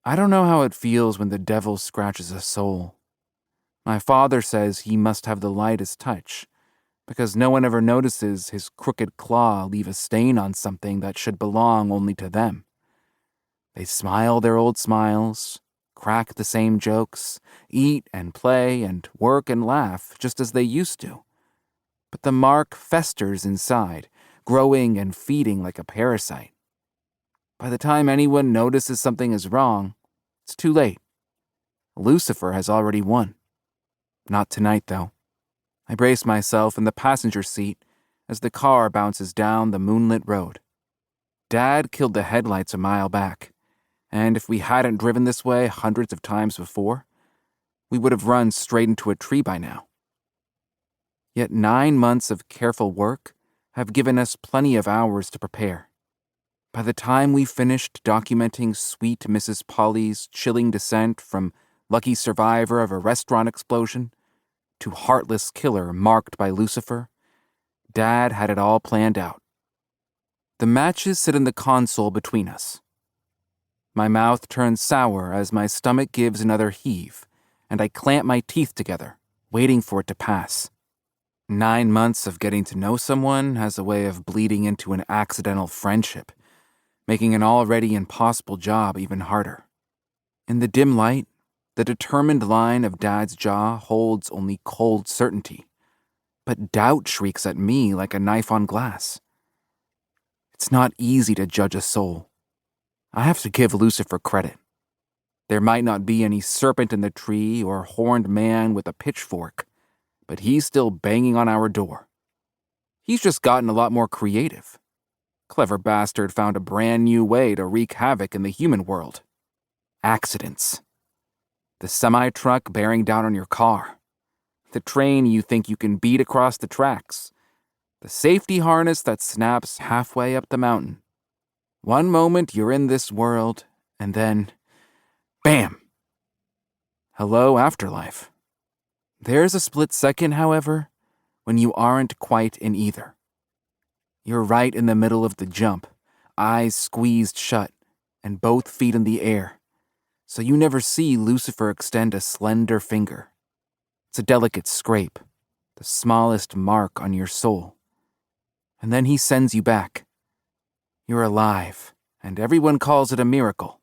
I don't know how it feels when the devil scratches a soul. My father says he must have the lightest touch, because no one ever notices his crooked claw leave a stain on something that should belong only to them. They smile their old smiles, crack the same jokes, eat and play and work and laugh just as they used to. But the mark festers inside, growing and feeding like a parasite. By the time anyone notices something is wrong, it's too late. Lucifer has already won. Not tonight, though. I brace myself in the passenger seat as the car bounces down the moonlit road. Dad killed the headlights a mile back, and if we hadn't driven this way hundreds of times before, we would have run straight into a tree by now. Yet 9 months of careful work have given us plenty of hours to prepare. By the time we finished documenting sweet Mrs. Polly's chilling descent from lucky survivor of a restaurant explosion to heartless killer marked by Lucifer, Dad had it all planned out. The matches sit in the console between us. My mouth turns sour as my stomach gives another heave, and I clamp my teeth together, waiting for it to pass. 9 months of getting to know someone has a way of bleeding into an accidental friendship, making an already impossible job even harder. In the dim light, the determined line of Dad's jaw holds only cold certainty, but doubt shrieks at me like a knife on glass. It's not easy to judge a soul. I have to give Lucifer credit. There might not be any serpent in the tree or horned man with a pitchfork, but he's still banging on our door. He's just gotten a lot more creative. Clever bastard found a brand new way to wreak havoc in the human world. Accidents. The semi-truck bearing down on your car. The train you think you can beat across the tracks. The safety harness that snaps halfway up the mountain. One moment you're in this world, and then, bam! Hello, afterlife. There's a split second, however, when you aren't quite in either. You're right in the middle of the jump, eyes squeezed shut, and both feet in the air, so you never see Lucifer extend a slender finger. It's a delicate scrape, the smallest mark on your soul. And then he sends you back. You're alive, and everyone calls it a miracle.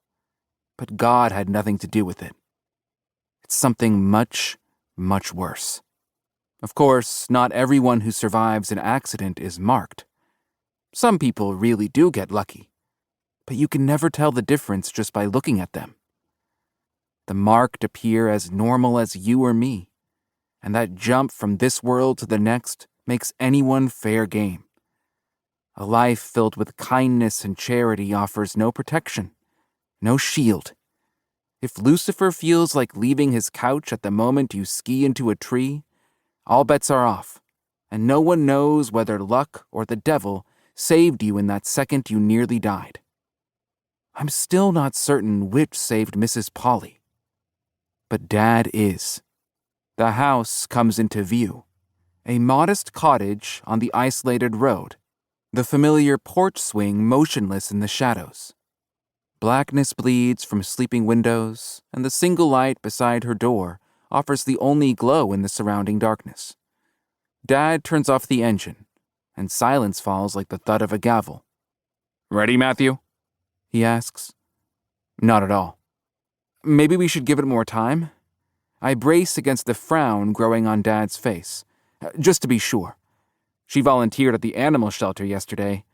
But God had nothing to do with it. It's something much, much worse. Of course, not everyone who survives an accident is marked. Some people really do get lucky, but you can never tell the difference just by looking at them. The marked appear as normal as you or me, and that jump from this world to the next makes anyone fair game. A life filled with kindness and charity offers no protection, no shield. If Lucifer feels like leaving his couch at the moment you ski into a tree, all bets are off, and no one knows whether luck or the devil saved you in that second you nearly died. I'm still not certain which saved Mrs. Polly. But Dad is. The house comes into view. A modest cottage on the isolated road. The familiar porch swing motionless in the shadows. Blackness bleeds from sleeping windows, and the single light beside her door offers the only glow in the surrounding darkness. Dad turns off the engine, and silence falls like the thud of a gavel. "Ready, Matthew?" he asks. Not at all. Maybe we should give it more time? I brace against the frown growing on Dad's face, just to be sure. She volunteered at the animal shelter yesterday,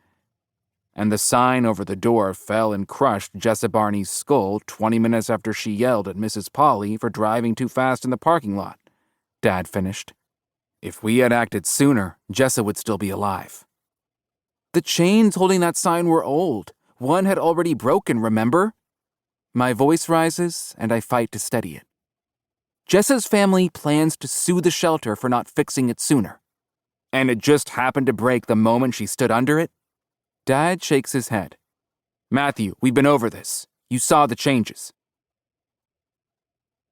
and the sign over the door fell and crushed Jessa Barney's skull 20 minutes after she yelled at Mrs. Polly for driving too fast in the parking lot, Dad finished. If we had acted sooner, Jessa would still be alive. The chains holding that sign were old. One had already broken, remember? My voice rises, and I fight to steady it. Jessa's family plans to sue the shelter for not fixing it sooner. And it just happened to break the moment she stood under it? Dad shakes his head. Matthew, we've been over this. You saw the changes.